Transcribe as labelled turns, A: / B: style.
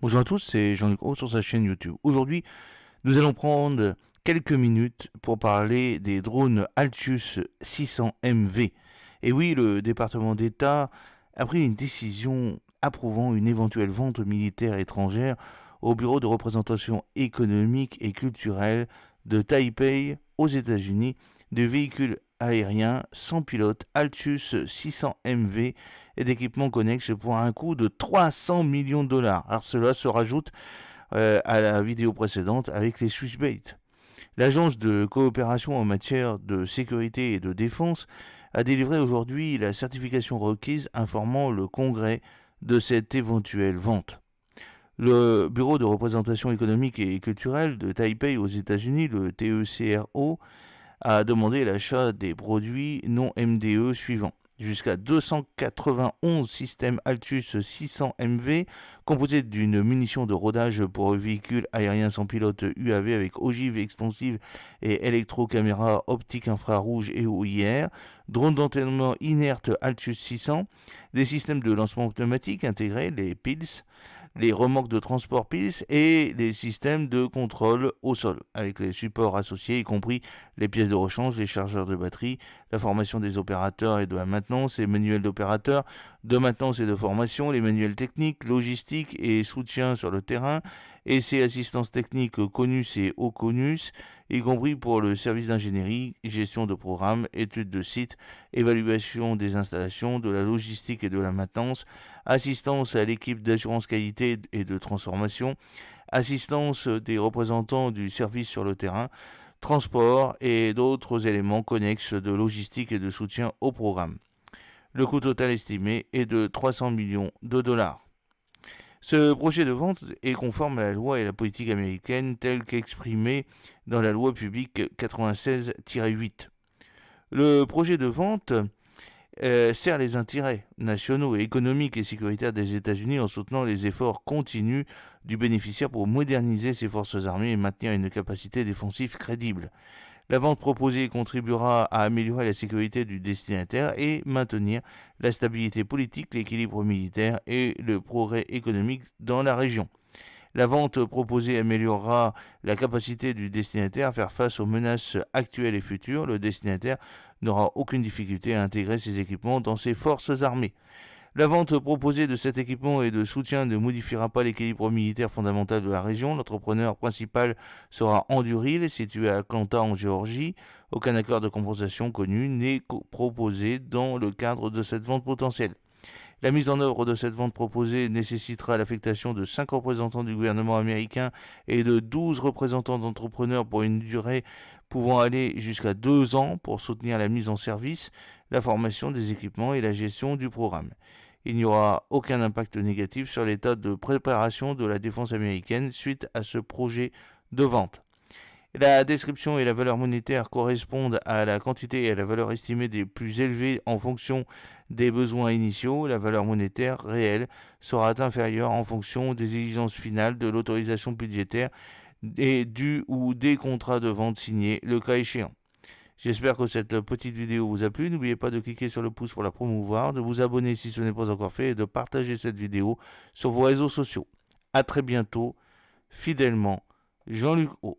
A: Bonjour à tous, c'est Jean-Luc Haut sur sa chaîne YouTube. Aujourd'hui, nous allons prendre quelques minutes pour parler des drones Altius 600MV. Et oui, le département d'État a pris une décision approuvant une éventuelle vente militaire étrangère au Bureau de représentation économique et culturelle de Taipei aux États-Unis de véhicules aériens sans pilote Altius 600MV et d'équipements connexes pour un coût de 300 millions de dollars. Alors cela se rajoute à la vidéo précédente avec les Switchbait. L'agence de coopération en matière de sécurité et de défense a délivré aujourd'hui la certification requise informant le Congrès de cette éventuelle vente. Le Bureau de représentation économique et culturelle de Taipei aux États-Unis, le TECRO, a demandé l'achat des produits non MDE suivants. Jusqu'à 291 systèmes Altus 600MV composés d'une munition de rodage pour véhicules aériens sans pilote UAV avec ogive extensive et électrocaméra optique infrarouge et OIR, drones d'entraînement inerte Altus 600, des systèmes de lancement pneumatique intégrés, les PILS, les remorques de transport PILS et les systèmes de contrôle au sol, avec les supports associés, y compris les pièces de rechange, les chargeurs de batterie, la formation des opérateurs et de la maintenance, les manuels d'opérateurs, de maintenance et de formation, les manuels techniques, logistiques et soutien sur le terrain, et ces assistances techniques CONUS et OCONUS, y compris pour le service d'ingénierie, gestion de programmes, études de sites, évaluation des installations, de la logistique et de la maintenance, assistance à l'équipe d'assurance qualité et de transformation, assistance des représentants du service sur le terrain, transport et d'autres éléments connexes de logistique et de soutien au programme. Le coût total estimé est de 300 millions de dollars. Ce projet de vente est conforme à la loi et à la politique américaine telle qu'exprimée dans la loi publique 96-8. Le projet de vente sert les intérêts nationaux et économiques et sécuritaires des États-Unis en soutenant les efforts continus du bénéficiaire pour moderniser ses forces armées et maintenir une capacité défensive crédible. La vente proposée contribuera à améliorer la sécurité du destinataire et maintenir la stabilité politique, l'équilibre militaire et le progrès économique dans la région. La vente proposée améliorera la capacité du destinataire à faire face aux menaces actuelles et futures. Le destinataire n'aura aucune difficulté à intégrer ces équipements dans ses forces armées. La vente proposée de cet équipement et de soutien ne modifiera pas l'équilibre militaire fondamental de la région. L'entrepreneur principal sera Anduril, situé à Atlanta en Géorgie. Aucun accord de compensation connu n'est proposé dans le cadre de cette vente potentielle. La mise en œuvre de cette vente proposée nécessitera l'affectation de 5 représentants du gouvernement américain et de 12 représentants d'entrepreneurs pour une durée pouvant aller jusqu'à 2 ans pour soutenir la mise en service, la formation des équipements et la gestion du programme. Il n'y aura aucun impact négatif sur l'état de préparation de la défense américaine suite à ce projet de vente. La description et la valeur monétaire correspondent à la quantité et à la valeur estimée des plus élevées en fonction des besoins initiaux. La valeur monétaire réelle sera inférieure en fonction des exigences finales de l'autorisation budgétaire et du ou des contrats de vente signés, le cas échéant. J'espère que cette petite vidéo vous a plu. N'oubliez pas de cliquer sur le pouce pour la promouvoir, de vous abonner si ce n'est pas encore fait et de partager cette vidéo sur vos réseaux sociaux. A très bientôt, fidèlement, Jean-Luc Haut.